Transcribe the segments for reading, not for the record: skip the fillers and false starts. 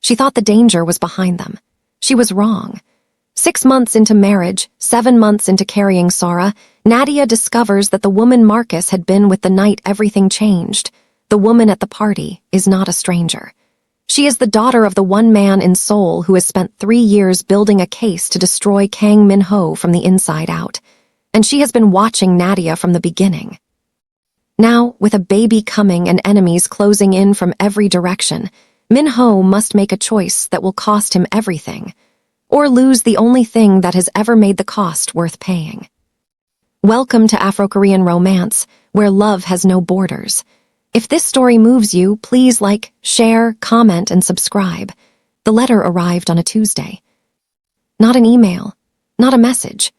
She thought the danger was behind them. She was wrong. 6 months into marriage, 7 months into carrying Sara, Nadiya discovers that the woman Marcus had been with the night everything changed. The woman at the party is not a stranger. She is the daughter of the one man in Seoul who has spent 3 years building a case to destroy Kang Min-ho from the inside out. And she has been watching Nadiya from the beginning. Now, with a baby coming and enemies closing in from every direction, Min-ho must make a choice that will cost him everything, or lose the only thing that has ever made the cost worth paying. Welcome to AfroKorean romance, where love has no borders. If this story moves you, please like, share, comment, and subscribe. The letter arrived on a Tuesday. Not an email, not a message.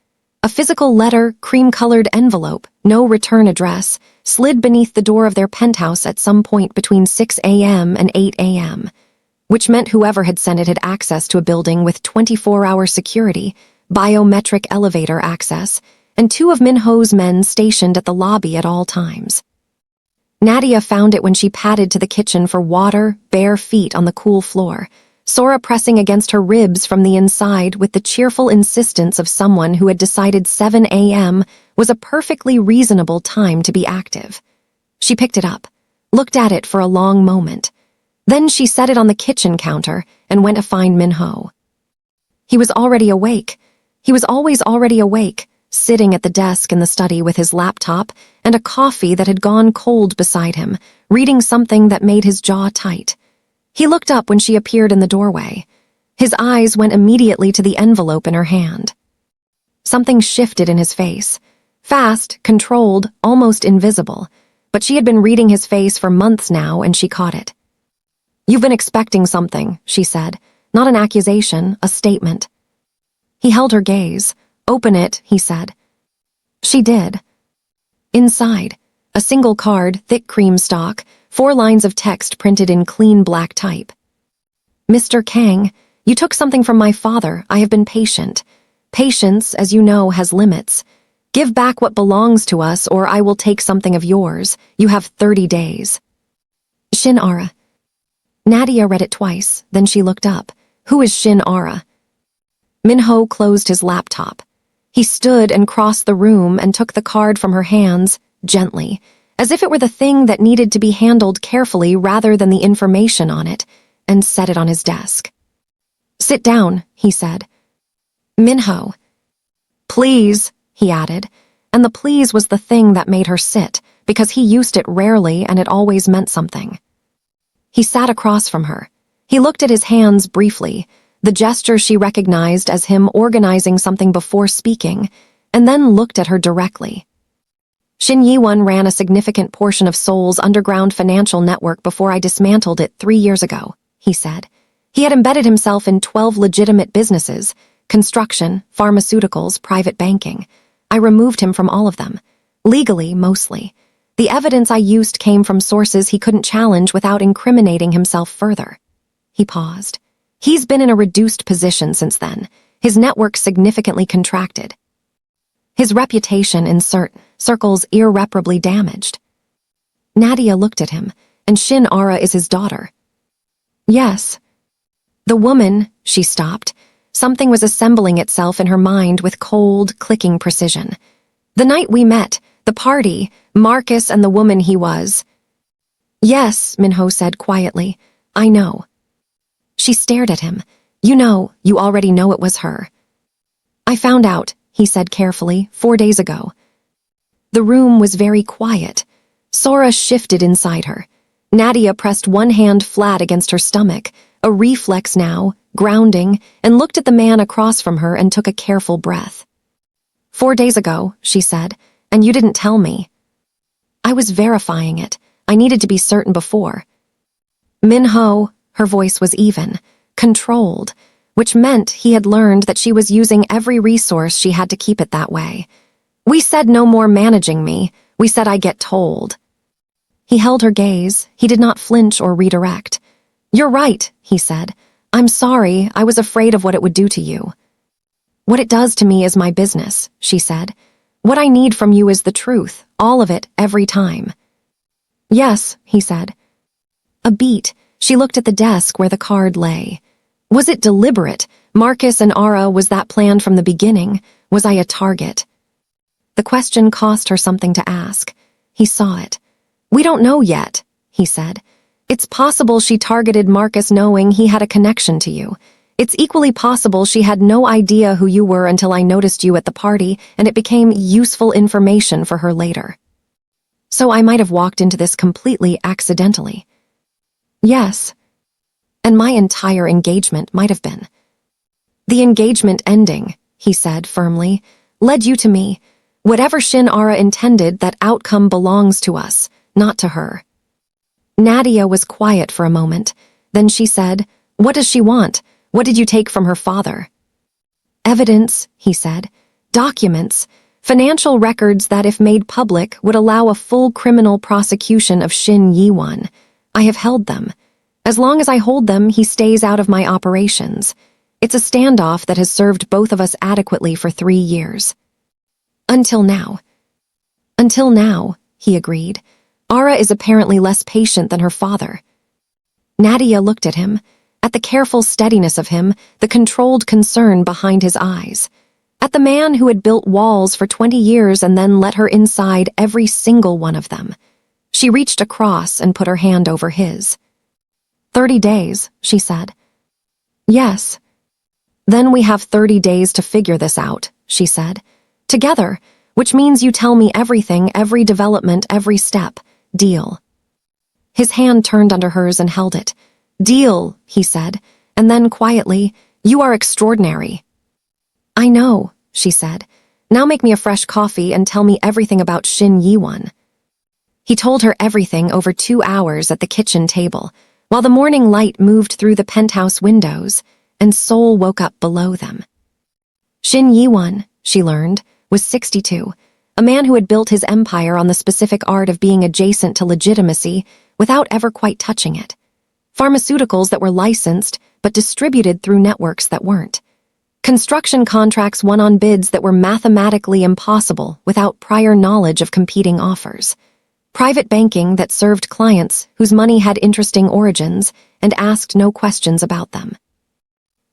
A physical letter, cream-colored envelope, no return address, slid beneath the door of their penthouse at some point between 6 a.m. and 8 a.m., which meant whoever had sent it had access to a building with 24-hour security, biometric elevator access, and 2 of Min-ho's men stationed at the lobby at all times. Nadiya found it when she padded to the kitchen for water, bare feet on the cool floor, Sora pressing against her ribs from the inside with the cheerful insistence of someone who had decided 7 a.m. was a perfectly reasonable time to be active. She picked it up, looked at it for a long moment. Then she set it on the kitchen counter and went to find Min-ho. He was already awake. He was always already awake, sitting at the desk in the study with his laptop and a coffee that had gone cold beside him, reading something that made his jaw tight. He looked up when she appeared in the doorway. His eyes went immediately to the envelope in her hand. Something shifted in his face. Fast, controlled, almost invisible. But she had been reading his face for months now, and she caught it. "You've been expecting something," she said. Not an accusation, a statement. He held her gaze. "Open it," he said. She did. Inside, a single card, thick cream stock, 4 lines of text printed in clean black type. "Mr. Kang, you took something from my father. I have been patient. Patience, as you know, has limits. Give back what belongs to us, or I will take something of yours. You have 30 days. Shin Ara." Nadiya read it twice, then she looked up. Who is Shin Ara? Min-ho closed his laptop. He stood and crossed the room and took the card from her hands, gently, as if it were the thing that needed to be handled carefully rather than the information on it, and set it on his desk. "Sit down," he said. "Min-ho." "Please," he added, and the please was the thing that made her sit, because he used it rarely and it always meant something. He sat across from her. He looked at his hands briefly, the gesture she recognized as him organizing something before speaking, and then looked at her directly. "Shin Yi-won ran a significant portion of Seoul's underground financial network before I dismantled it 3 years ago," he said. He had embedded himself in 12 legitimate businesses, construction, pharmaceuticals, private banking. I removed him from all of them. Legally, mostly. The evidence I used came from sources he couldn't challenge without incriminating himself further. He paused. He's been in a reduced position since then. His network significantly contracted. His reputation in circles irreparably damaged. Nadiya looked at him, and Shin Ara is his daughter. "Yes." "The woman," she stopped. Something was assembling itself in her mind with cold, clicking precision. "The night we met, the party, Marcus and the woman he was." "Yes," Min-ho said quietly. "I know." She stared at him. You already know it was her." "I found out," he said carefully, 4 days ago." The room was very quiet. Sora shifted inside her. Nadiya pressed one hand flat against her stomach, a reflex now, grounding, and looked at the man across from her and took a careful breath. 4 days ago," she said, "and you didn't tell me." "I was verifying it. I needed to be certain before." "Min-ho," her voice was even, controlled, which meant he had learned that she was using every resource she had to keep it that way. "We said no more managing me. We said I get told." He held her gaze. He did not flinch or redirect. "You're right," he said. "I'm sorry. I was afraid of what it would do to you." "What it does to me is my business," she said. "What I need from you is the truth, all of it, every time." "Yes," he said. A beat, She looked at the desk where the card lay. Was it deliberate? Marcus and Ara, was that planned from the beginning? Was I a target? The question cost her something to ask. He saw it. We don't know yet, he said. It's possible she targeted Marcus knowing he had a connection to you. It's equally possible she had no idea who you were until I noticed you at the party, and it became useful information for her later. So I might have walked into this completely accidentally. Yes. And my entire engagement might have been. The engagement ending, he said firmly, led you to me. Whatever Shin Ara intended, that outcome belongs to us, not to her. Nadiya was quiet for a moment. Then she said, What does she want? What did you take from her father? Evidence, he said. Documents. Financial records that, if made public, would allow a full criminal prosecution of Shin Yi-won. I have held them. As long as I hold them, he stays out of my operations. It's a standoff that has served both of us adequately for 3 years. Until now. Until now, he agreed. Ara is apparently less patient than her father. Nadiya looked at him, at the careful steadiness of him, the controlled concern behind his eyes, at the man who had built walls for 20 years and then let her inside every single one of them. She reached across and put her hand over his. 30 days, she said. Yes. Then we have 30 days to figure this out, she said. Together, which means you tell me everything, every development, every step. Deal. His hand turned under hers and held it. Deal, he said, and then quietly, You are extraordinary. I know, she said. Now make me a fresh coffee and tell me everything about Shin Yi-won. He told her everything over 2 hours at the kitchen table, while the morning light moved through the penthouse windows, and Seoul woke up below them. Shin Yi-won, she learned, was 62, a man who had built his empire on the specific art of being adjacent to legitimacy without ever quite touching it. Pharmaceuticals that were licensed but distributed through networks that weren't. Construction contracts won on bids that were mathematically impossible without prior knowledge of competing offers. Private banking that served clients whose money had interesting origins and asked no questions about them.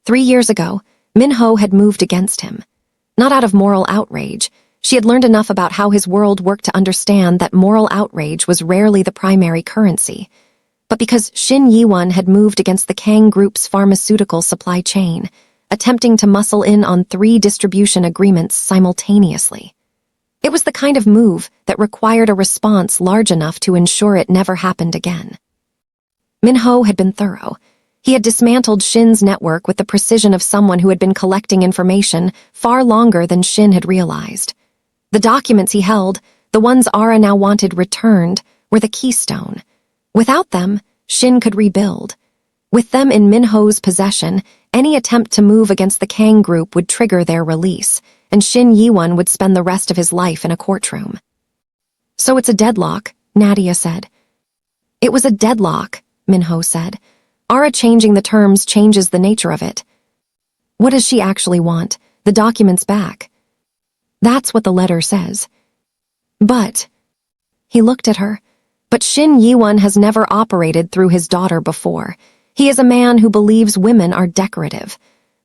3 years ago, Min-ho had moved against him. Not out of moral outrage. She had learned enough about how his world worked to understand that moral outrage was rarely the primary currency, but because Shin Yi-won had moved against the Kang Group's pharmaceutical supply chain, attempting to muscle in on 3 distribution agreements simultaneously. It was the kind of move that required a response large enough to ensure it never happened again. Min-ho had been thorough. He had dismantled Shin's network with the precision of someone who had been collecting information far longer than Shin had realized. The documents he held, the ones Ara now wanted returned, were the keystone. Without them, Shin could rebuild. With them in Min-ho's possession, any attempt to move against the Kang Group would trigger their release, and Shin Yi-won would spend the rest of his life in a courtroom. So it's a deadlock, Nadiya said. It was a deadlock, Min-ho said. Ara changing the terms changes the nature of it. What does she actually want? The documents back. That's what the letter says. But, he looked at her, but Shin Yi-won has never operated through his daughter before. He is a man who believes women are decorative.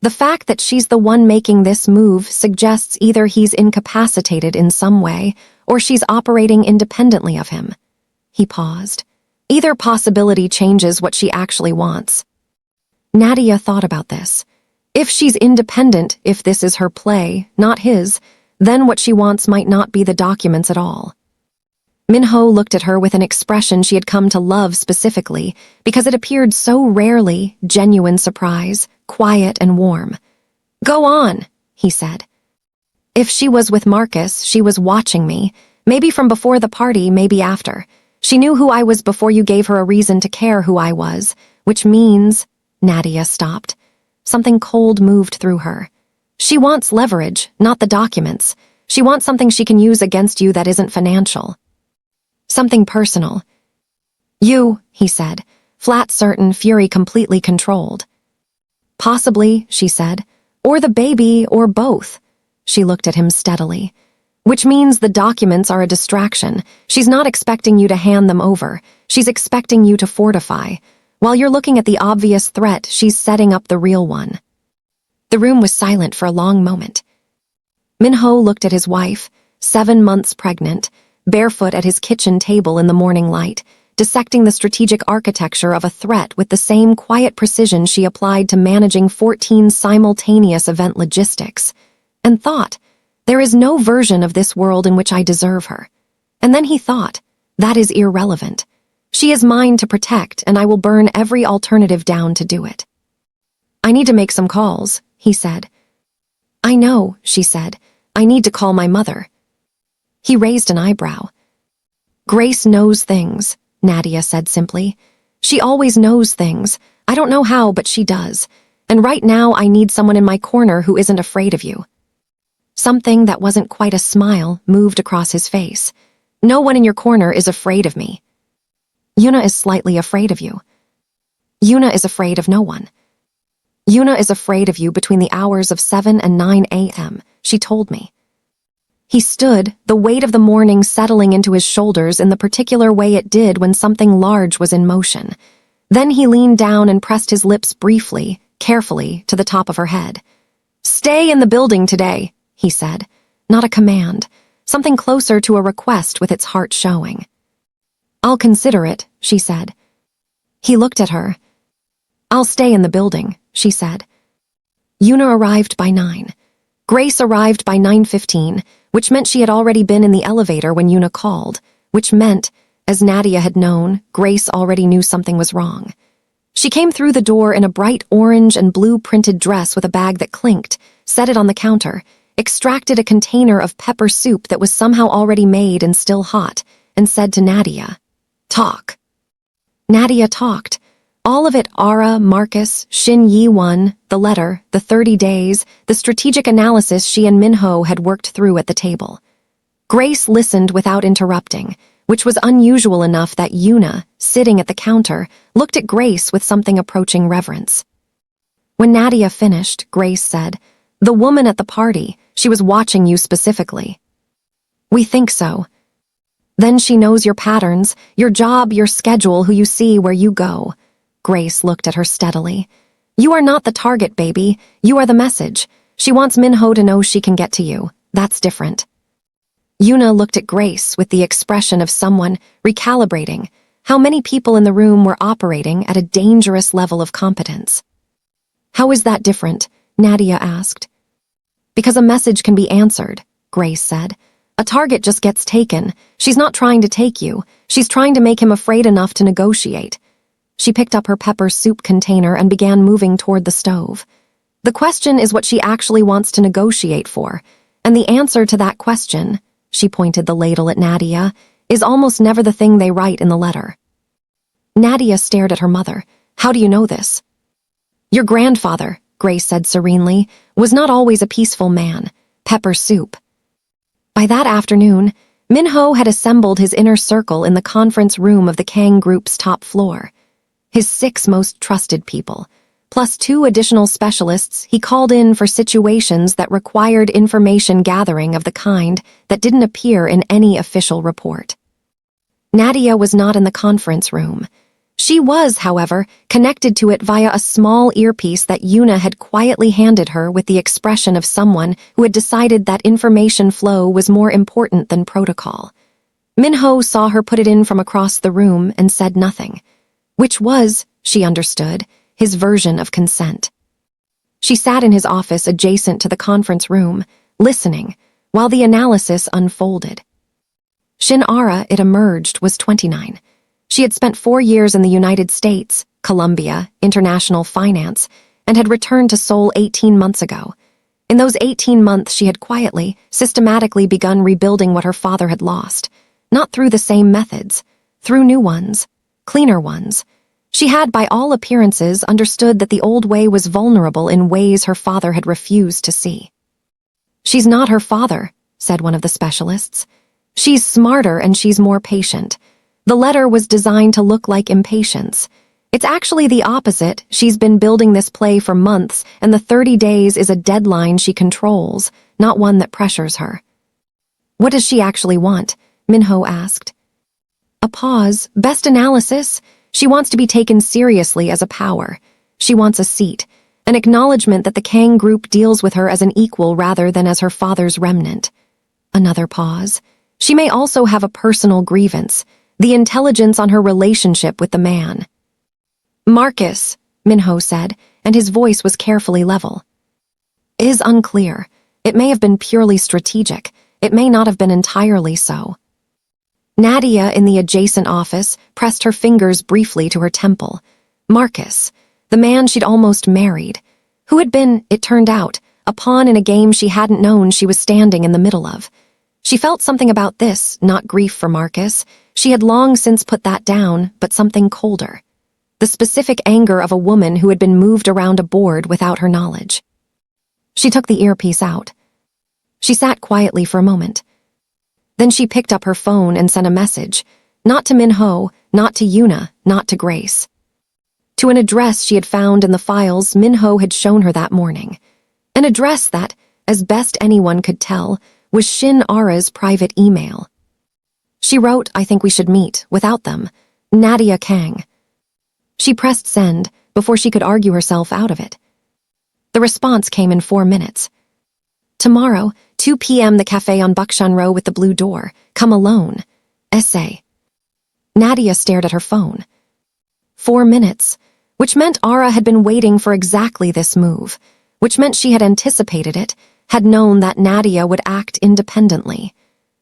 The fact that she's the one making this move suggests either he's incapacitated in some way, or she's operating independently of him. He paused. Either possibility changes what she actually wants. Nadiya thought about this. If she's independent, if this is her play, not his, then what she wants might not be the documents at all. Min-ho looked at her with an expression she had come to love specifically because it appeared so rarely, genuine surprise, quiet and warm. Go on, he said. If she was with Marcus, she was watching me, maybe from before the party, maybe after. She knew who I was before you gave her a reason to care who I was, which means, Nadiya stopped. Something cold moved through her. She wants leverage, not the documents. She wants something she can use against you that isn't financial. Something personal. You, he said, flat certain, fury completely controlled. Possibly, she said, or the baby, or both. She looked at him steadily. Which means the documents are a distraction. She's not expecting you to hand them over. She's expecting you to fortify. While you're looking at the obvious threat, she's setting up the real one." The room was silent for a long moment. Min-ho looked at his wife, 7 months pregnant, barefoot at his kitchen table in the morning light, dissecting the strategic architecture of a threat with the same quiet precision she applied to managing 14 simultaneous event logistics, and thought, "There is no version of this world in which I deserve her." And then he thought, "That is irrelevant. She is mine to protect, and I will burn every alternative down to do it." "I need to make some calls," he said. "I know," she said. "I need to call my mother." He raised an eyebrow. "Grace knows things," Nadiya said simply. "She always knows things. I don't know how, but she does. And right now I need someone in my corner who isn't afraid of you." Something that wasn't quite a smile moved across his face. "No one in your corner is afraid of me." "Yuna is slightly afraid of you." "Yuna is afraid of no one." "Yuna is afraid of you between the hours of 7 and 9 a.m., she told me." He stood, the weight of the morning settling into his shoulders in the particular way it did when something large was in motion. Then he leaned down and pressed his lips briefly, carefully, to the top of her head. "Stay in the building today," he said. Not a command, something closer to a request with its heart showing. "I'll consider it," she said. He looked at her. "I'll stay in the building," she said. Yuna arrived by 9. Grace arrived by 9:15, which meant she had already been in the elevator when Yuna called, which meant, as Nadiya had known, Grace already knew something was wrong. She came through the door in a bright orange and blue printed dress with a bag that clinked, set it on the counter, extracted a container of pepper soup that was somehow already made and still hot, and said to Nadiya, "Talk." Nadiya talked. All of it: Ara, Marcus, Shin Yi-won, the letter, the 30 days, the strategic analysis she and Min-ho had worked through at the table. Grace listened without interrupting, which was unusual enough that Yuna, sitting at the counter, looked at Grace with something approaching reverence. When Nadiya finished, Grace said, "The woman at the party, she was watching you specifically." "We think so." "Then she knows your patterns, your job, your schedule, who you see, where you go." Grace looked at her steadily. "You are not the target, baby. You are the message. She wants Min-ho to know she can get to you. That's different." Yuna looked at Grace with the expression of someone recalibrating how many people in the room were operating at a dangerous level of competence. "How is that different?" Nadiya asked. "Because a message can be answered," Grace said. "A target just gets taken. She's not trying to take you. She's trying to make him afraid enough to negotiate." She picked up her pepper soup container and began moving toward the stove. "The question is what she actually wants to negotiate for, and the answer to that question," she pointed the ladle at Nadiya, "is almost never the thing they write in the letter." Nadiya stared at her mother. "How do you know this?" "Your grandfather," Grace said serenely, "was not always a peaceful man. Pepper soup." By that afternoon, Min-ho had assembled his inner circle in the conference room of the Kang Group's top floor. His 6 most trusted people, plus 2 additional specialists he called in for situations that required information gathering of the kind that didn't appear in any official report. Nadiya was not in the conference room. She was, however, connected to it via a small earpiece that Yuna had quietly handed her with the expression of someone who had decided that information flow was more important than protocol. Min-ho saw her put it in from across the room and said nothing, which was, she understood, his version of consent. She sat in his office adjacent to the conference room, listening, while the analysis unfolded. Shin Ara, it emerged, was 29. She had spent 4 years in the United States, Colombia, international finance, and had returned to Seoul 18 months ago. In those 18 months she had quietly, systematically begun rebuilding what her father had lost, not through the same methods, through new ones, cleaner ones. She had, by all appearances, understood that the old way was vulnerable in ways her father had refused to see. "She's not her father," said one of the specialists. "She's smarter and she's more patient. The letter was designed to look like impatience. It's actually the opposite. She's been building this play for months, and the 30 days is a deadline she controls, not one that pressures her." "What does she actually want?" Min-ho asked. A pause. "Best analysis. She wants to be taken seriously as a power. She wants a seat, an acknowledgement that the Kang group deals with her as an equal rather than as her father's remnant. Another pause. She may also have a personal grievance, the intelligence on her relationship with the man. Marcus, Minho said, and his voice was carefully level. Is unclear. It may have been purely strategic. It may not have been entirely so. Nadiya in the adjacent office pressed her fingers briefly to her temple. Marcus, the man she'd almost married, who had been, it turned out, a pawn in a game she hadn't known she was standing in the middle of. She felt something about this, not grief for Marcus. She had long since put that down, but something colder. The specific anger of a woman who had been moved around a board without her knowledge. She took the earpiece out. She sat quietly for a moment. Then she picked up her phone and sent a message, not to Minho, not to Yuna, not to Grace. To an address she had found in the files Minho had shown her that morning. An address that, as best anyone could tell, was Shin Ara's private email. She wrote, "I think we should meet, without them. Nadiya Kang." She pressed send before she could argue herself out of it. The response came in 4 minutes. "Tomorrow, 2 p.m. the café on Bakshan Row with the blue door. Come alone. Essay." Nadiya stared at her phone. 4 minutes, which meant Ara had been waiting for exactly this move, which meant she had anticipated it, had known that Nadiya would act independently,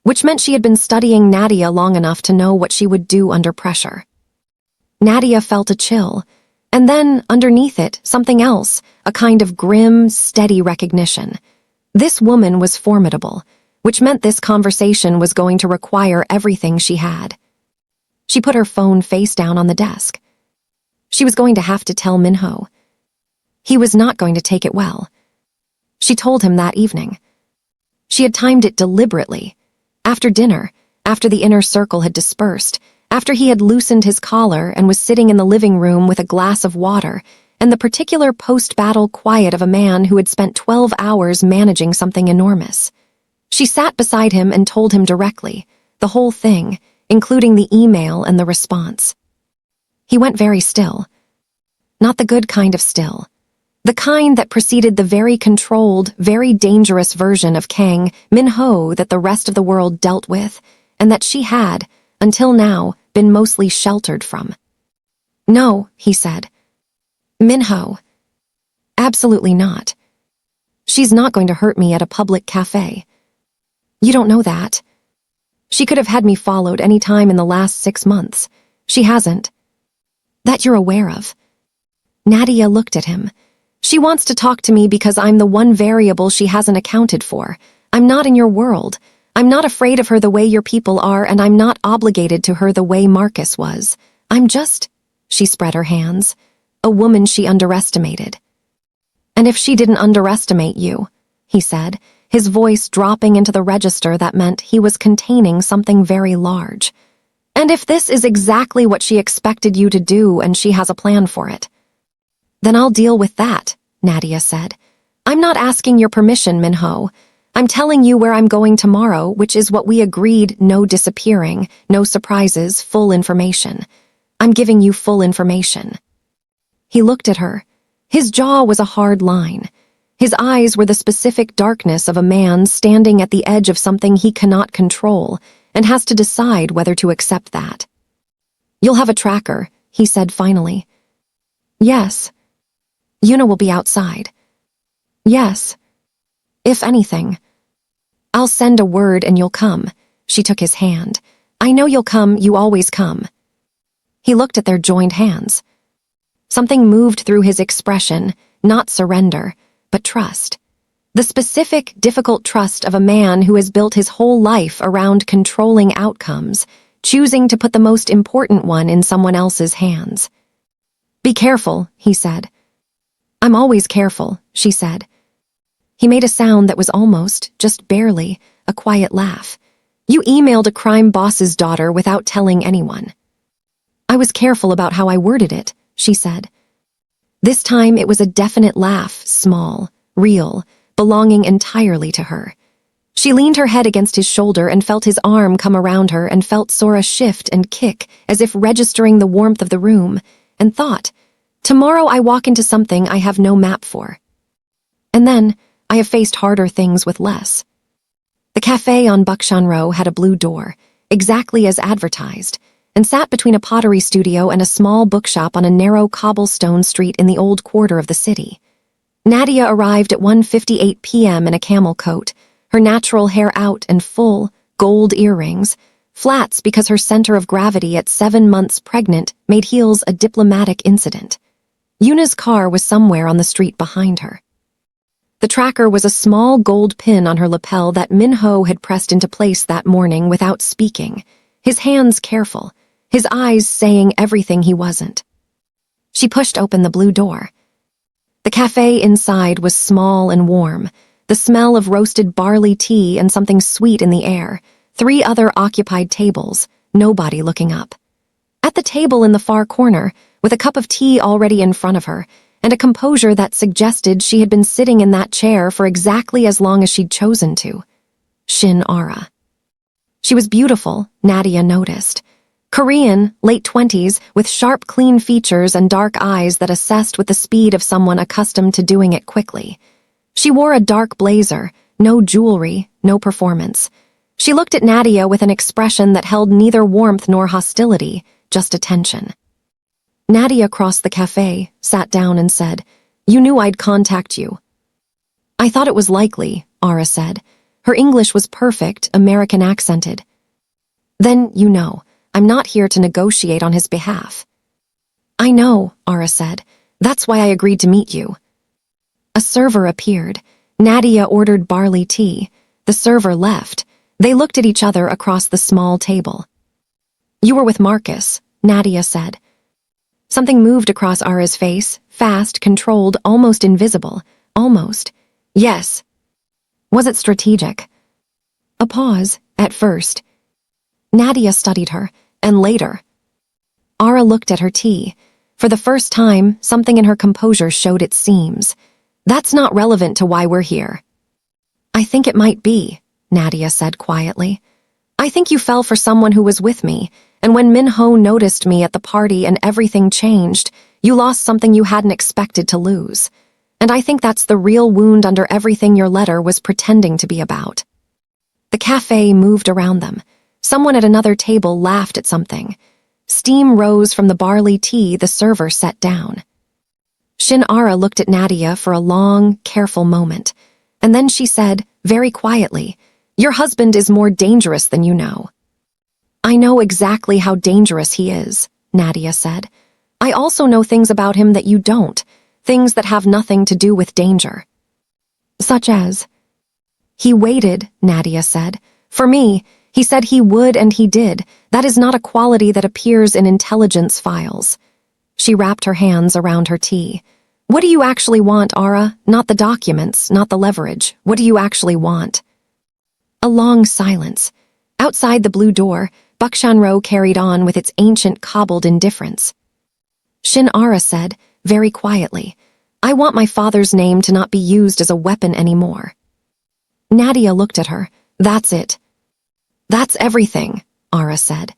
which meant she had been studying Nadiya long enough to know what she would do under pressure. Nadiya felt a chill, and then, underneath it, something else, a kind of grim, steady recognition. This woman was formidable, which meant this conversation was going to require everything she had. She put her phone face down on the desk. She was going to have to tell Minho. He was not going to take it well. She told him that evening. She had timed it deliberately. After dinner, after the inner circle had dispersed, after he had loosened his collar and was sitting in the living room with a glass of water, and the particular post-battle quiet of a man who had spent 12 hours managing something enormous. She sat beside him and told him directly, the whole thing, including the email and the response. He went very still. Not the good kind of still. The kind that preceded the very controlled, very dangerous version of Kang, Minho, that the rest of the world dealt with, and that she had, until now, been mostly sheltered from. "No," he said. "Minho. Absolutely not. She's not going to hurt me at a public cafe. You don't know that. She could have had me followed any time in the last 6 months. She hasn't. That you're aware of." Nadiya looked at him. "She wants to talk to me because I'm the one variable she hasn't accounted for. I'm not in your world. I'm not afraid of her the way your people are, and I'm not obligated to her the way Marcus was. I'm just," she spread her hands, "a woman she underestimated." "And if she didn't underestimate you," he said, his voice dropping into the register that meant he was containing something very large. "And if this is exactly what she expected you to do and she has a plan for it, then I'll deal with that," Nadiya said. "I'm not asking your permission, Minho. I'm telling you where I'm going tomorrow, which is what we agreed, no disappearing, no surprises, full information. I'm giving you full information." He looked at her. His jaw was a hard line. His eyes were the specific darkness of a man standing at the edge of something he cannot control and has to decide whether to accept that. "You'll have a tracker," he said finally. "Yes." "Yuna will be outside." "Yes. If anything. I'll send a word and you'll come." She took his hand. "I know you'll come, you always come." He looked at their joined hands. Something moved through his expression, not surrender, but trust. The specific, difficult trust of a man who has built his whole life around controlling outcomes, choosing to put the most important one in someone else's hands. "Be careful," he said. "I'm always careful," she said. He made a sound that was almost, just barely, a quiet laugh. "You emailed a crime boss's daughter without telling anyone." "I was careful about how I worded it," she said. This time it was a definite laugh, small, real, belonging entirely to her. She leaned her head against his shoulder and felt his arm come around her and felt Sora shift and kick as if registering the warmth of the room, and thought, tomorrow I walk into something I have no map for. And then, I have faced harder things with less. The café on Buckshan Row had a blue door, exactly as advertised, and sat between a pottery studio and a small bookshop on a narrow cobblestone street in the old quarter of the city. Nadiya arrived at 1:58 p.m. in a camel coat, her natural hair out and full, gold earrings, flats because her center of gravity at 7 months pregnant made heels a diplomatic incident. Yuna's car was somewhere on the street behind her. The tracker was a small gold pin on her lapel that Minho had pressed into place that morning without speaking, his hands careful, his eyes saying everything he wasn't. She pushed open the blue door. The cafe inside was small and warm, the smell of roasted barley tea and something sweet in the air, 3 other occupied tables, nobody looking up. At the table in the far corner, with a cup of tea already in front of her, and a composure that suggested she had been sitting in that chair for exactly as long as she'd chosen to. Shin Ara. She was beautiful, Nadiya noticed. Korean, late 20s, with sharp, clean features and dark eyes that assessed with the speed of someone accustomed to doing it quickly. She wore a dark blazer, no jewelry, no performance. She looked at Nadiya with an expression that held neither warmth nor hostility, just attention. Nadiya crossed the cafe, sat down and said, "You knew I'd contact you." "I thought it was likely," Ara said. Her English was perfect, American accented. "Then, you know, I'm not here to negotiate on his behalf." "I know," Ara said. "That's why I agreed to meet you." A server appeared. Nadiya ordered barley tea. The server left. They looked at each other across the small table. "You were with Marcus," Nadiya said. Something moved across Ara's face, fast, controlled, almost invisible. Almost. "Yes." "Was it strategic?" A pause, at first. Nadiya studied her, and later. Ara looked at her tea. For the first time, something in her composure showed its seams. "That's not relevant to why we're here." "I think it might be," Nadiya said quietly. "I think you fell for someone who was with me, and when Minho noticed me at the party and everything changed, you lost something you hadn't expected to lose. And I think that's the real wound under everything your letter was pretending to be about." The cafe moved around them. Someone at another table laughed at something. Steam rose from the barley tea the server set down. Shin Ara looked at Nadiya for a long, careful moment, and then she said, very quietly, "Your husband is more dangerous than you know." "I know exactly how dangerous he is," Nadiya said. "I also know things about him that you don't, things that have nothing to do with danger." "Such as?" "He waited," Nadiya said. "For me, he said he would and he did. That is not a quality that appears in intelligence files." She wrapped her hands around her tea. "What do you actually want, Ara? Not the documents, not the leverage. What do you actually want?" A long silence. Outside the blue door, Buckshan Row carried on with its ancient cobbled indifference. Shin Ara said, very quietly, "I want my father's name to not be used as a weapon anymore." Nadiya looked at her. "That's it." "That's everything," Ara said.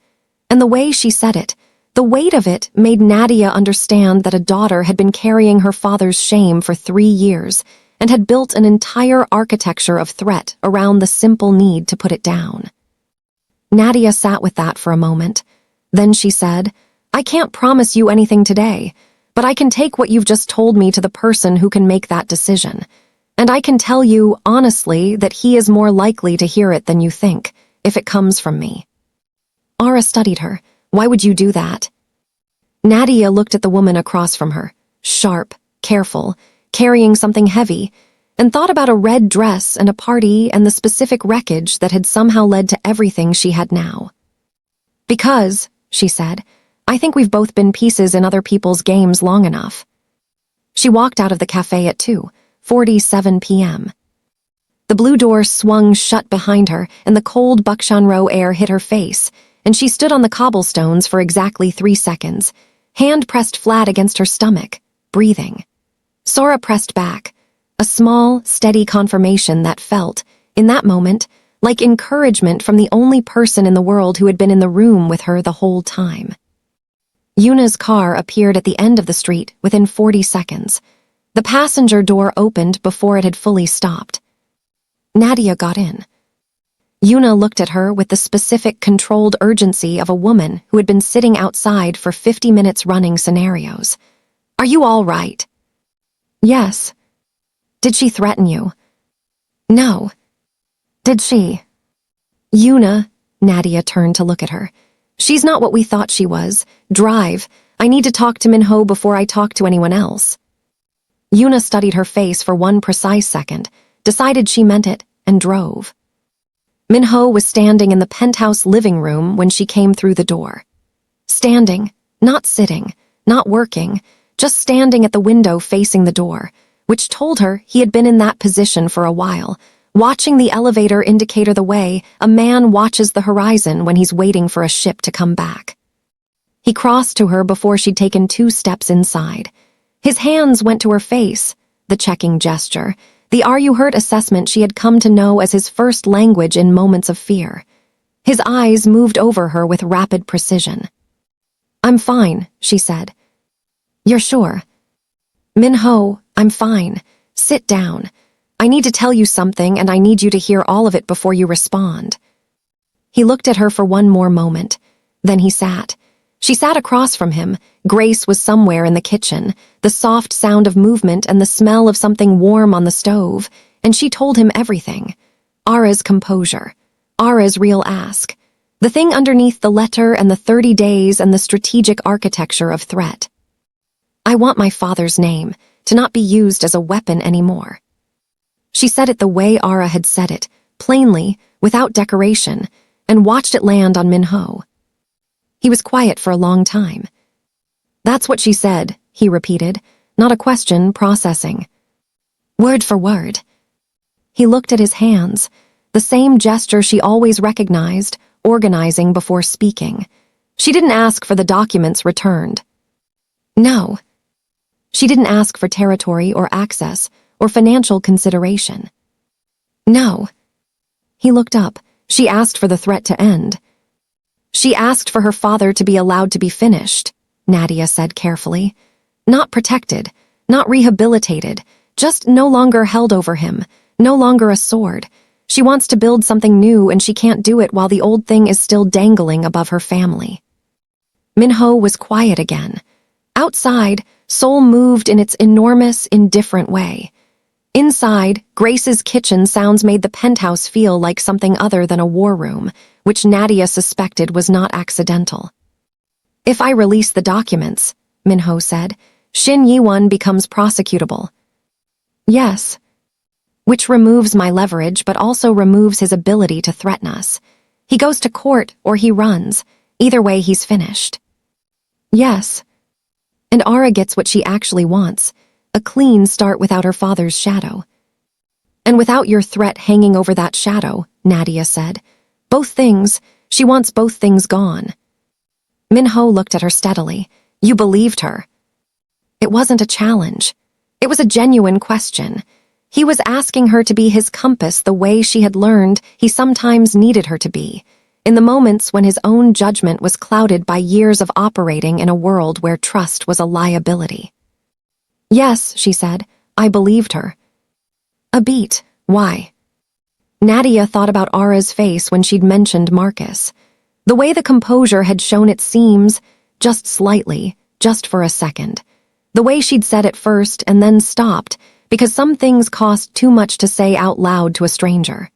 And the way she said it, the weight of it made Nadiya understand that a daughter had been carrying her father's shame for 3 years and had built an entire architecture of threat around the simple need to put it down. Nadiya sat with that for a moment. Then she said, "I can't promise you anything today, but I can take what you've just told me to the person who can make that decision. And I can tell you, honestly, that he is more likely to hear it than you think, if it comes from me." Ara studied her. "Why would you do that?" Nadiya looked at the woman across from her, sharp, careful, carrying something heavy, and thought about a red dress and a party and the specific wreckage that had somehow led to everything she had now. "Because," she said, "I think we've both been pieces in other people's games long enough." She walked out of the cafe at 2:47 p.m. The blue door swung shut behind her, and the cold Buckshan Row air hit her face, and she stood on the cobblestones for exactly 3 seconds, hand pressed flat against her stomach, breathing. Sora pressed back, a small, steady confirmation that felt, In that moment, like encouragement from the only person in the world who had been in the room with her the whole time. Yuna's car appeared at the end of the street within 40 seconds. The passenger door opened before it had fully stopped. Nadiya got in. Yuna looked at her with the specific controlled urgency of a woman who had been sitting outside for 50 minutes running scenarios. "Are you all right?" "Yes." "Did she threaten you?" "No." "Did she?" "Yuna," Nadiya turned to look at her. "She's not what we thought she was. Drive. I need to talk to Minho before I talk to anyone else." Yuna studied her face for one precise second, decided she meant it, and drove. Minho was standing in the penthouse living room when she came through the door. Standing, not sitting, not working, just standing at the window facing the door, which told her he had been in that position for a while. Watching the elevator indicator the way a man watches the horizon when he's waiting for a ship to come back. He crossed to her before she'd taken 2 steps inside. His hands went to her face, the checking gesture, the "are you hurt" assessment she had come to know as his first language in moments of fear. His eyes moved over her with rapid precision. "I'm fine," she said. "You're sure?" "Minho, I'm fine. Sit down. I need to tell you something and I need you to hear all of it before you respond." He looked at her for one more moment. Then he sat. She sat across from him. Grace was somewhere in the kitchen, the soft sound of movement and the smell of something warm on the stove, and she told him everything. Ara's composure. Ara's real ask. The thing underneath the letter and the 30 days and the strategic architecture of threat. "I want my father's name, to not be used as a weapon anymore." She said it the way Ara had said it, plainly, without decoration, and watched it land on Minho. He was quiet for a long time. "That's what she said," he repeated, not a question, processing. "Word for word." He looked at his hands, the same gesture she always recognized, organizing before speaking. She didn't ask for the documents returned. No. She didn't ask for territory or access or financial consideration. No. He looked up. She asked for the threat to end. "She asked for her father to be allowed to be finished," Nadiya said carefully. "Not protected, not rehabilitated, just no longer held over him, no longer a sword. She wants to build something new and she can't do it while the old thing is still dangling above her family." Minho was quiet again. Outside, Seoul moved in its enormous, indifferent way. Inside, Grace's kitchen sounds made the penthouse feel like something other than a war room, which Nadiya suspected was not accidental. "If I release the documents," Minho said, "Shin Yiwon becomes prosecutable." "Yes." "Which removes my leverage but also removes his ability to threaten us. He goes to court or he runs. Either way, he's finished." "Yes." "And Ara gets what she actually wants, a clean start without her father's shadow." "And without your threat hanging over that shadow," Nadiya said. "Both things, she wants both things gone." Minho looked at her steadily. "You believed her." It wasn't a challenge. It was a genuine question. He was asking her to be his compass the way she had learned he sometimes needed her to be, in the moments when his own judgment was clouded by years of operating in a world where trust was a liability. "Yes," she said, "I believed her." A beat. Why? Nadiya thought about Ara's face when she'd mentioned Marcus. The way the composure had shown its seams, just slightly, just for a second. The way she'd said it first and then stopped, because some things cost too much to say out loud to a stranger.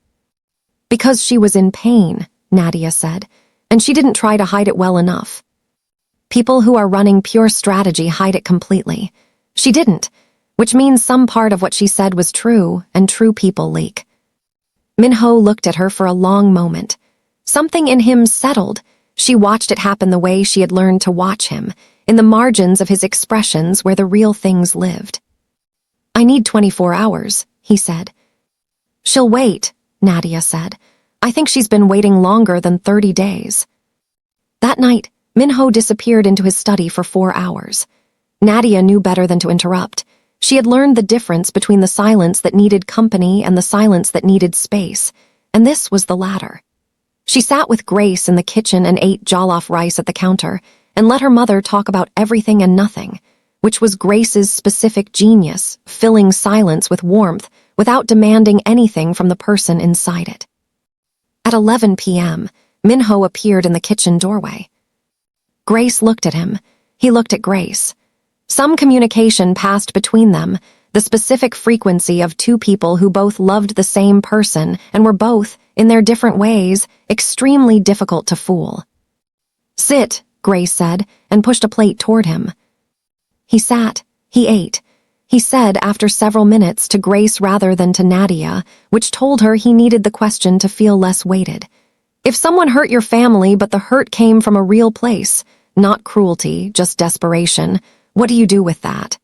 "Because she was in pain," Nadiya said, "and she didn't try to hide it well enough. People who are running pure strategy hide it completely. She didn't, which means some part of what she said was true, and true people leak." Minho looked at her for a long moment. Something in him settled. She watched it happen the way she had learned to watch him, in the margins of his expressions where the real things lived. "I need 24 hours, he said. "She'll wait," Nadiya said. "I think she's been waiting longer than 30 days. That night, Minho disappeared into his study for 4 hours. Nadiya knew better than to interrupt. She had learned the difference between the silence that needed company and the silence that needed space, and this was the latter. She sat with Grace in the kitchen and ate jollof rice at the counter, and let her mother talk about everything and nothing, which was Grace's specific genius, filling silence with warmth without demanding anything from the person inside it. At 11 p.m., Minho appeared in the kitchen doorway. Grace looked at him. He looked at Grace. Some communication passed between them, the specific frequency of two people who both loved the same person and were both, in their different ways, extremely difficult to fool. "Sit," Grace said, and pushed a plate toward him. He sat. He ate. He said after several minutes to Grace rather than to Nadiya, which told her he needed the question to feel less weighted. If someone hurt your family but the hurt came from a real place, not cruelty, just desperation, what do you do with that?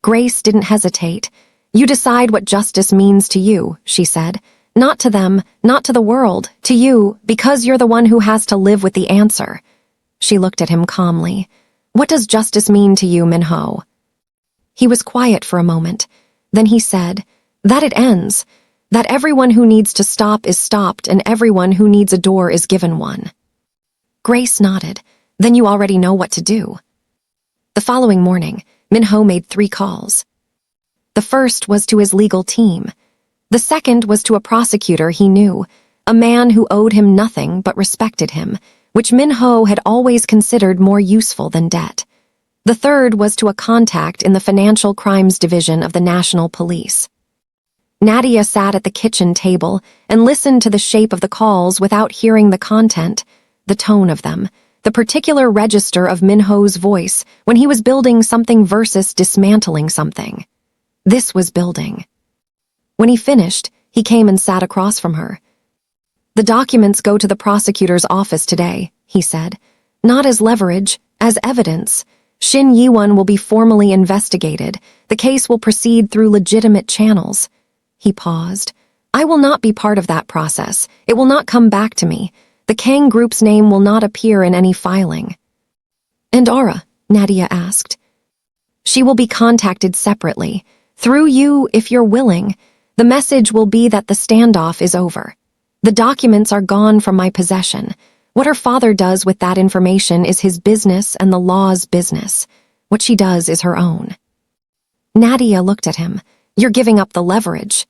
Grace didn't hesitate. "You decide what justice means to you," she said. "Not to them, not to the world, to you, because you're the one who has to live with the answer." She looked at him calmly. "What does justice mean to you, Minho?" He was quiet for a moment. Then he said, "That it ends. That everyone who needs to stop is stopped and everyone who needs a door is given one." Grace nodded. "Then you already know what to do." The following morning, Minho made 3 calls. The first was to his legal team. The second was to a prosecutor he knew, a man who owed him nothing but respected him, which Minho had always considered more useful than debt. The third was to a contact in the Financial Crimes Division of the National Police. Nadiya sat at the kitchen table and listened to the shape of the calls without hearing the content, the tone of them, the particular register of Minho's voice when he was building something versus dismantling something. This was building. When he finished, he came and sat across from her. "The documents go to the prosecutor's office today," he said. "Not as leverage, as evidence. Shin Yiwon will be formally investigated. The case will proceed through legitimate channels." He paused. "I will not be part of that process. It will not come back to me. The Kang Group's name will not appear in any filing." "And Ara?" Nadiya asked. "She will be contacted separately. Through you, if you're willing. The message will be that the standoff is over. The documents are gone from my possession. What her father does with that information is his business and the law's business. What she does is her own." Nadiya looked at him. "You're giving up the leverage."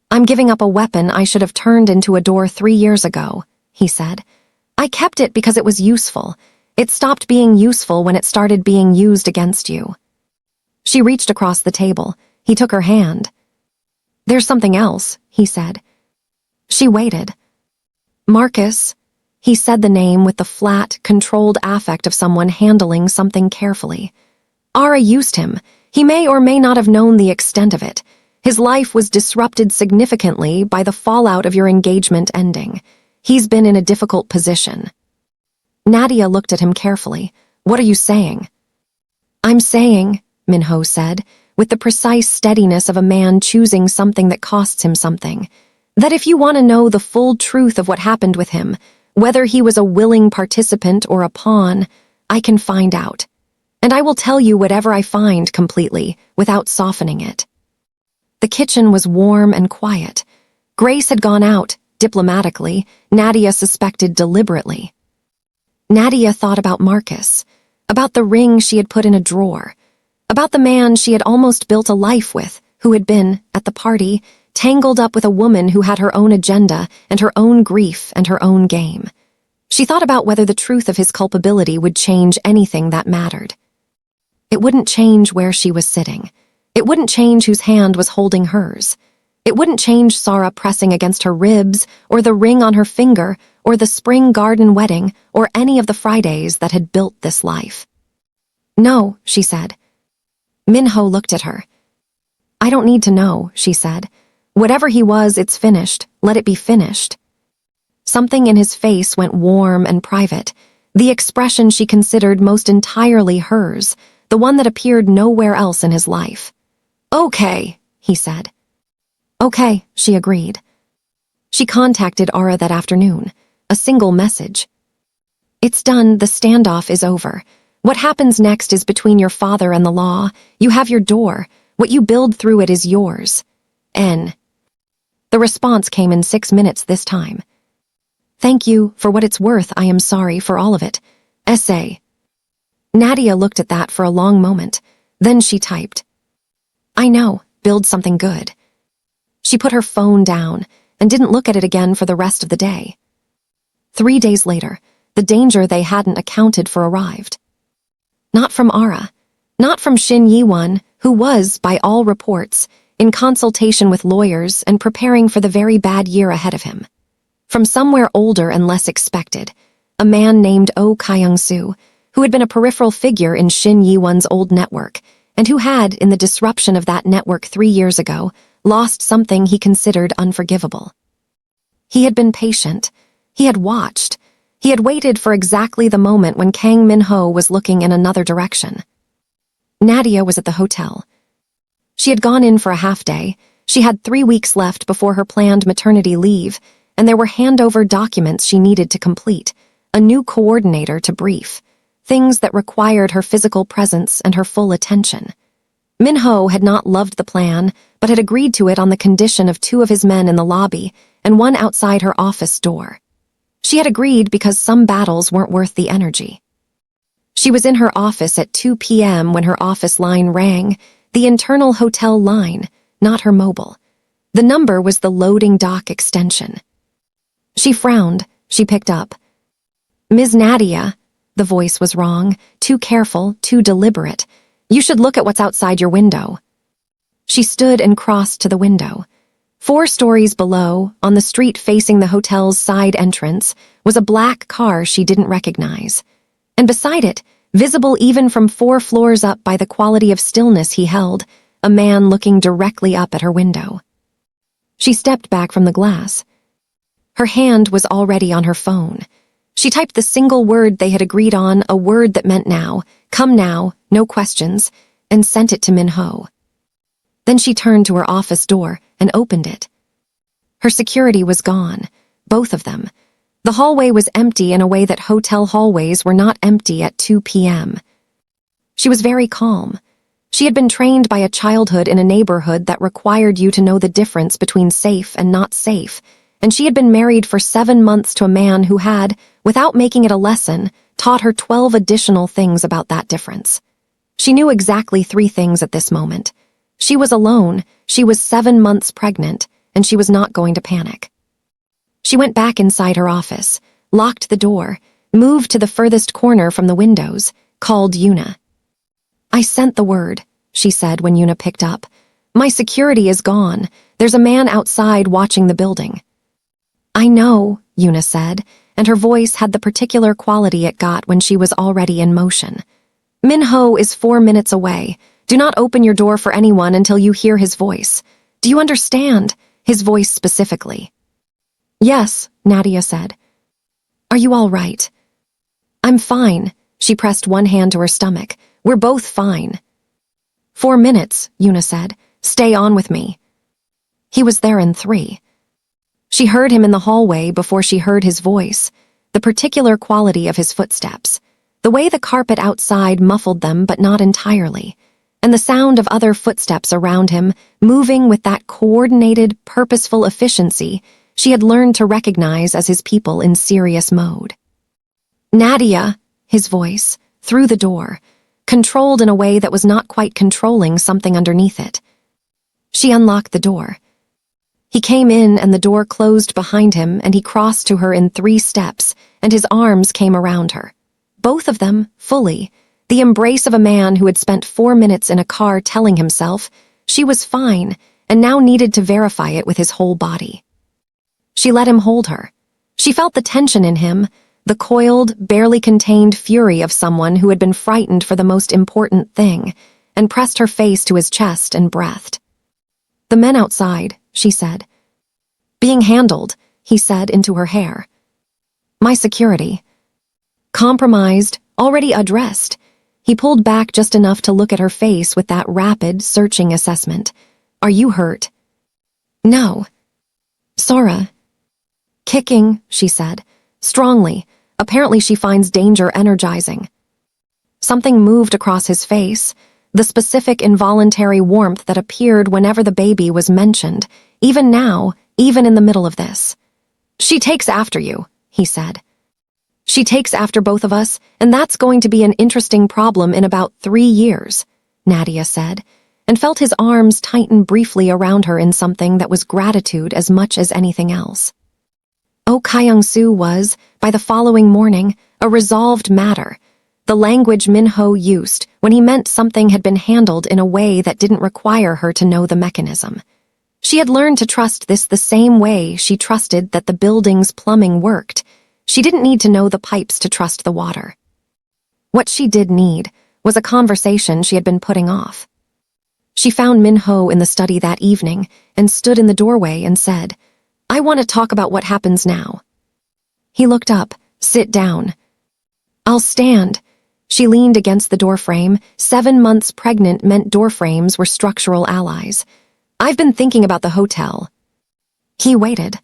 "I'm giving up a weapon I should have turned into a door 3 years ago," he said. "I kept it because it was useful. It stopped being useful when it started being used against you." She reached across the table. He took her hand. "There's something else," he said. She waited. "Marcus," he said the name with the flat, controlled affect of someone handling something carefully. "Ara used him. He may or may not have known the extent of it. His life was disrupted significantly by the fallout of your engagement ending. He's been in a difficult position." Nadiya looked at him carefully. "What are you saying?" "I'm saying," Minho said, with the precise steadiness of a man choosing something that costs him something, "that if you want to know the full truth of what happened with him, whether he was a willing participant or a pawn, I can find out. And I will tell you whatever I find completely, without softening it." The kitchen was warm and quiet. Grace had gone out, diplomatically, Nadiya suspected deliberately. Nadiya thought about Marcus, about the ring she had put in a drawer, about the man she had almost built a life with, who had been, at the party, tangled up with a woman who had her own agenda and her own grief and her own game. She thought about whether the truth of his culpability would change anything that mattered. It wouldn't change where she was sitting. It wouldn't change whose hand was holding hers. It wouldn't change Sarah pressing against her ribs, or the ring on her finger, or the spring garden wedding, or any of the Fridays that had built this life. "No," she said. Minho looked at her. "I don't need to know," she said. "Whatever he was, it's finished. Let it be finished." Something in his face went warm and private, the expression she considered most entirely hers, the one that appeared nowhere else in his life. "Okay," he said. "Okay," she agreed. She contacted Ara that afternoon, a single message. "It's done, the standoff is over. What happens next is between your father and the law. You have your door. What you build through it is yours. N. The response came in 6 minutes this time. Thank you. For what it's worth, I am sorry for all of it. Essay. Nadiya looked at that for a long moment. Then she typed. I know. Build something good. She put her phone down and didn't look at it again for the rest of the day. 3 days later, the danger they hadn't accounted for arrived. Not from Ara. Not from Shin Yiwon, who was, by all reports, in consultation with lawyers and preparing for the very bad year ahead of him. From somewhere older and less expected, a man named Oh Kyung-soo, who had been a peripheral figure in Shin Yiwon's old network, and who had, in the disruption of that network 3 years ago, lost something he considered unforgivable. He had been patient. He had watched. He had waited for exactly the moment when Kang Min-ho was looking in another direction. Nadiya was at the hotel. She had gone in for a half-day. She had 3 weeks left before her planned maternity leave, and there were handover documents she needed to complete, a new coordinator to brief, things that required her physical presence and her full attention. Min-ho had not loved the plan, but had agreed to it on the condition of 2 of his men in the lobby and 1 outside her office door. She had agreed because some battles weren't worth the energy. She was in her office at 2 p.m. when her office line rang, the internal hotel line, not her mobile. The number was the loading dock extension. She frowned. She picked up. Ms. Nadiya. The voice was wrong, too careful, too deliberate. You should look at what's outside your window. She stood and crossed to the window. 4 stories below, on the street facing the hotel's side entrance, was a black car she didn't recognize. And beside it, visible even from 4 floors up by the quality of stillness he held, a man looking directly up at her window. She stepped back from the glass. Her hand was already on her phone. She typed the single word they had agreed on, a word that meant now, come now, no questions, and sent it to Min-ho. Then she turned to her office door and opened it. Her security was gone, both of them. The hallway was empty in a way that hotel hallways were not empty at 2 p.m. She was very calm. She had been trained by a childhood in a neighborhood that required you to know the difference between safe and not safe, and she had been married for 7 months to a man who had, without making it a lesson, taught her 12 additional things about that difference. She knew exactly 3 things at this moment. She was alone, she was 7 months pregnant, and she was not going to panic. She went back inside her office, locked the door, moved to the furthest corner from the windows, called Yuna. I sent the word, she said when Yuna picked up. My security is gone. There's a man outside watching the building. I know, Yuna said, and her voice had the particular quality it got when she was already in motion. Min-ho is 4 minutes away. Do not open your door for anyone until you hear his voice. Do you understand? His voice specifically. Yes, Nadiya said. Are you all right? I'm fine. She pressed one hand to her stomach. We're both fine. 4 minutes, Yuna said. Stay on with me. He was there in 3. She heard him in the hallway before she heard his voice, the particular quality of his footsteps, the way the carpet outside muffled them but not entirely, and the sound of other footsteps around him moving with that coordinated, purposeful efficiency she had learned to recognize as his people in serious mode. Nadiya, his voice, through the door, controlled in a way that was not quite controlling something underneath it. She unlocked the door. He came in and the door closed behind him and he crossed to her in 3 steps and his arms came around her. Both of them, fully, the embrace of a man who had spent 4 minutes in a car telling himself she was fine and now needed to verify it with his whole body. She let him hold her. She felt the tension in him, the coiled, barely contained fury of someone who had been frightened for the most important thing, and pressed her face to his chest and breathed. The men outside, she said. Being handled, he said into her hair. My security. Compromised, already addressed. He pulled back just enough to look at her face with that rapid, searching assessment. Are you hurt? No. Sora. Kicking, she said. Strongly. Apparently she finds danger energizing. Something moved across his face, the specific involuntary warmth that appeared whenever the baby was mentioned, even now, even in the middle of this. "She takes after you," he said. "She takes after both of us, and that's going to be an interesting problem in about 3 years," Nadiya said, and felt his arms tighten briefly around her in something that was gratitude as much as anything else. Oh Kyung-soo was, by the following morning, a resolved matter, the language Min-ho used when he meant something had been handled in a way that didn't require her to know the mechanism. She had learned to trust this the same way she trusted that the building's plumbing worked. She didn't need to know the pipes to trust the water. What she did need was a conversation she had been putting off. She found Min-ho in the study that evening and stood in the doorway and said, "I want to talk about what happens now." He looked up. "Sit down." "I'll stand." She leaned against the doorframe. 7 months pregnant meant doorframes were structural allies. "I've been thinking about the hotel." He waited.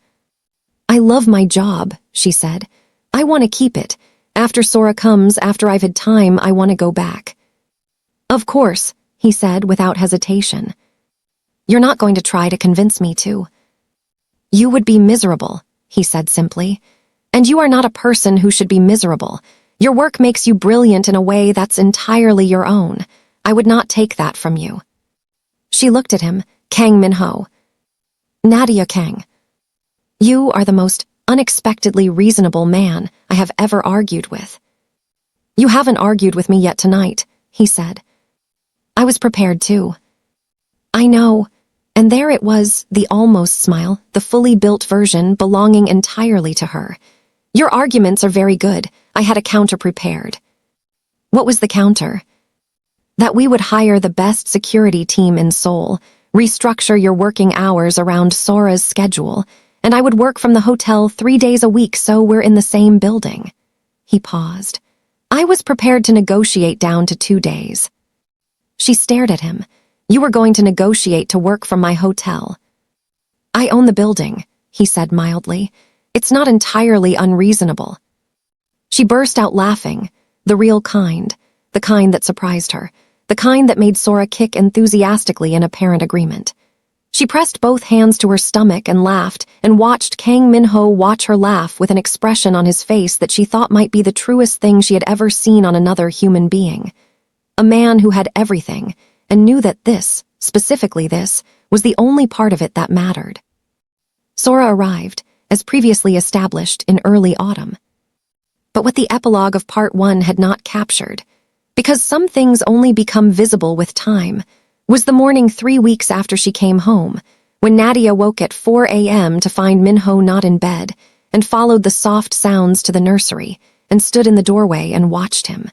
"I love my job," she said. "I want to keep it. After Sora comes, after I've had time, I want to go back." "Of course," he said without hesitation. "You're not going to try to convince me to." "You would be miserable," he said simply. "And you are not a person who should be miserable. Your work makes you brilliant in a way that's entirely your own. I would not take that from you." She looked at him. "Kang Min-ho." "Nadiya Kang." "You are the most unexpectedly reasonable man I have ever argued with." "You haven't argued with me yet tonight," he said. "I was prepared to." "I know." And there it was, the almost smile, the fully built version belonging entirely to her. "Your arguments are very good. I had a counter prepared." "What was the counter?" "That we would hire the best security team in Seoul, restructure your working hours around Sora's schedule, and I would work from the hotel 3 days a week so we're in the same building." He paused. "I was prepared to negotiate down to 2 days." She stared at him. "You were going to negotiate to work from my hotel." "I own the building," he said mildly. "It's not entirely unreasonable." She burst out laughing, the real kind, the kind that surprised her, the kind that made Sora kick enthusiastically in apparent agreement. She pressed both hands to her stomach and laughed, and watched Kang Min-ho watch her laugh with an expression on his face that she thought might be the truest thing she had ever seen on another human being. A man who had everything, and knew that this, specifically this, was the only part of it that mattered. Sora arrived, as previously established, in early autumn. But what the epilogue of Part 1 had not captured, because some things only become visible with time, was the morning 3 weeks after she came home, when Nadiya woke at 4 a.m. to find Min-ho not in bed, and followed the soft sounds to the nursery, and stood in the doorway and watched him.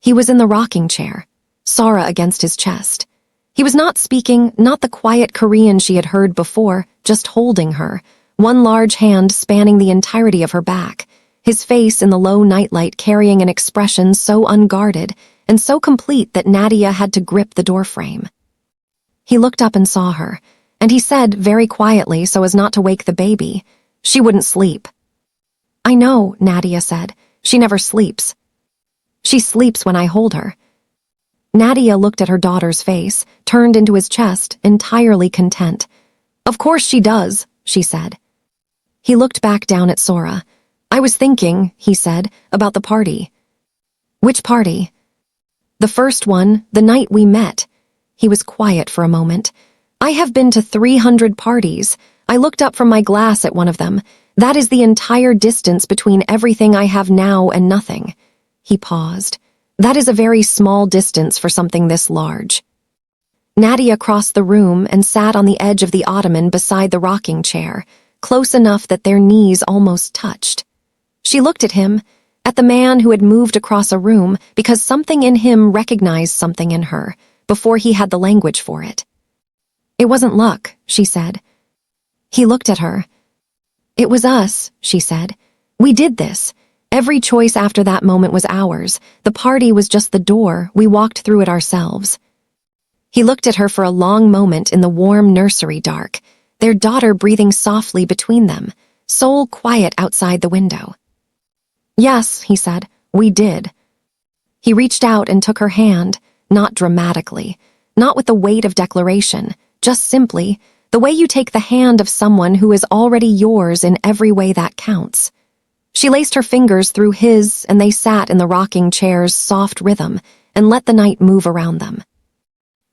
He was in the rocking chair, Sora against his chest. He was not speaking, not the quiet Korean she had heard before, just holding her, one large hand spanning the entirety of her back, his face in the low nightlight carrying an expression so unguarded and so complete that Nadiya had to grip the doorframe. He looked up and saw her, and he said very quietly so as not to wake the baby, "She wouldn't sleep." "I know," Nadiya said. "She never sleeps." "She sleeps when I hold her." Nadiya looked at her daughter's face, turned into his chest, entirely content. "Of course she does," she said. He looked back down at Sora. "I was thinking," he said, "about the party." "Which party?" "The first one, the night we met." He was quiet for a moment. "I have been to 300 parties. I looked up from my glass at one of them. That is the entire distance between everything I have now and nothing." He paused. "That is a very small distance for something this large." Nadiya crossed the room and sat on the edge of the ottoman beside the rocking chair, close enough that their knees almost touched. She looked at him, at the man who had moved across a room because something in him recognized something in her, before he had the language for it. "It wasn't luck," she said. He looked at her. "It was us," she said. "We did this. Every choice after that moment was ours. The party was just the door. We walked through it ourselves." He looked at her for a long moment in the warm nursery dark, their daughter breathing softly between them, Seoul quiet outside the window. "Yes," he said, "we did." He reached out and took her hand, not dramatically, not with the weight of declaration, just simply the way you take the hand of someone who is already yours in every way that counts. She laced her fingers through his, and they sat in the rocking chair's soft rhythm and let the night move around them.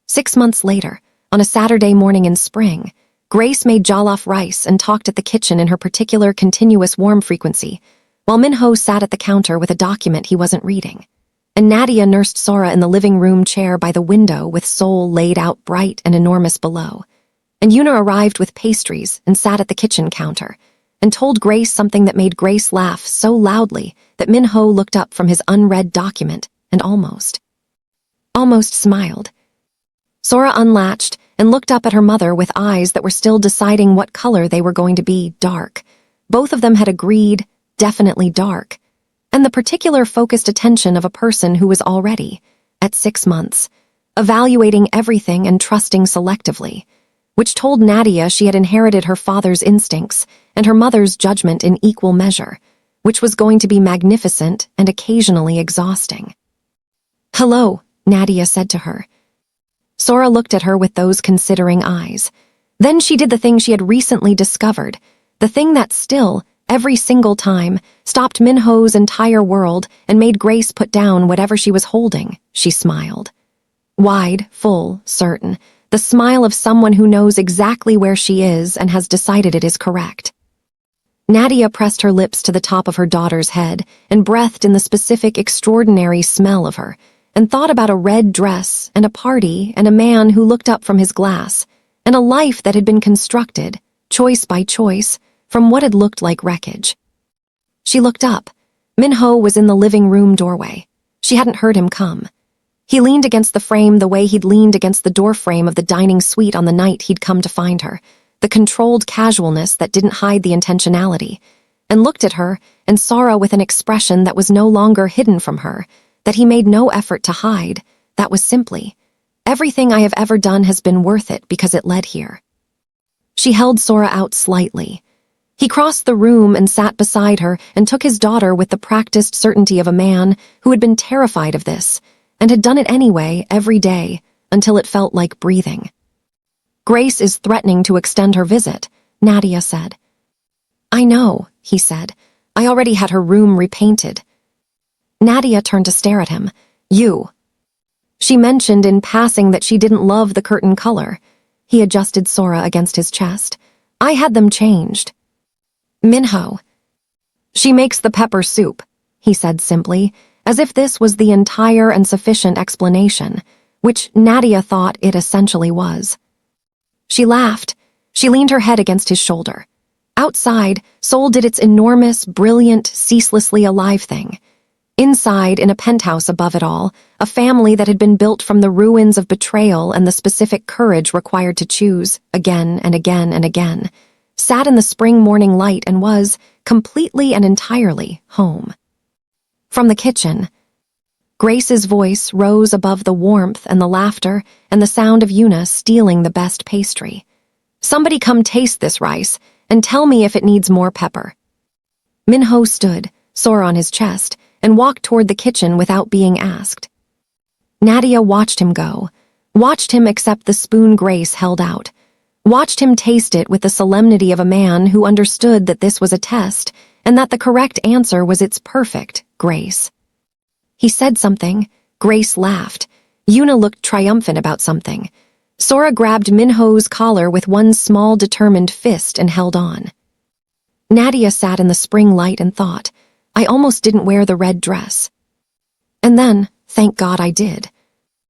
6 months later, on a Saturday morning in spring, Grace made jollof rice and talked at the kitchen in her particular continuous warm frequency, while Minho sat at the counter with a document he wasn't reading. And Nadiya nursed Sora in the living room chair by the window with Seoul laid out bright and enormous below. And Una arrived with pastries and sat at the kitchen counter and told Grace something that made Grace laugh so loudly that Minho looked up from his unread document and almost smiled. Sora unlatched and looked up at her mother with eyes that were still deciding what color they were going to be, dark. Both of them had agreed, definitely dark. And the particular focused attention of a person who was already, at 6 months, evaluating everything and trusting selectively, which told Nadiya she had inherited her father's instincts and her mother's judgment in equal measure, which was going to be magnificent and occasionally exhausting. "Hello," Nadiya said to her. Sora looked at her with those considering eyes. Then she did the thing she had recently discovered, the thing that still, every single time, stopped Minho's entire world and made Grace put down whatever she was holding. She smiled. Wide, full, certain, the smile of someone who knows exactly where she is and has decided it is correct. Nadiya pressed her lips to the top of her daughter's head and breathed in the specific, extraordinary smell of her, and thought about a red dress and a party and a man who looked up from his glass, and a life that had been constructed, choice by choice, from what had looked like wreckage. She looked up. Minho was in the living room doorway. She hadn't heard him come. He leaned against the frame the way he'd leaned against the doorframe of the dining suite on the night he'd come to find her, the controlled casualness that didn't hide the intentionality, and looked at her and Sora with an expression that was no longer hidden from her, that he made no effort to hide. That was simply, everything I have ever done has been worth it because it led here. She held Sora out slightly. He crossed the room and sat beside her and took his daughter with the practiced certainty of a man who had been terrified of this and had done it anyway every day until it felt like breathing. "Grace is threatening to extend her visit," Nadiya said. "I know," he said. "I already had her room repainted." Nadiya turned to stare at him. "You." She mentioned in passing that she didn't love the curtain color. He adjusted Sora against his chest. "I had them changed." "Minho." "She makes the pepper soup," he said simply, as if this was the entire and sufficient explanation, which Nadiya thought it essentially was. She laughed. She leaned her head against his shoulder. Outside, Seoul did its enormous, brilliant, ceaselessly alive thing. Inside, in a penthouse above it all, a family that had been built from the ruins of betrayal and the specific courage required to choose, again and again and again, sat in the spring morning light and was, completely and entirely, home. From the kitchen, Grace's voice rose above the warmth and the laughter and the sound of Una stealing the best pastry. "Somebody come taste this rice and tell me if it needs more pepper." Minho stood, Sora on his chest, and walked toward the kitchen without being asked. Nadiya watched him go, watched him accept the spoon Grace held out, watched him taste it with the solemnity of a man who understood that this was a test and that the correct answer was its perfect, Grace. He said something. Grace laughed. Una looked triumphant about something. Sora grabbed Minho's collar with one small determined fist and held on. Nadiya sat in the spring light and thought, I almost didn't wear the red dress. And then, thank God I did.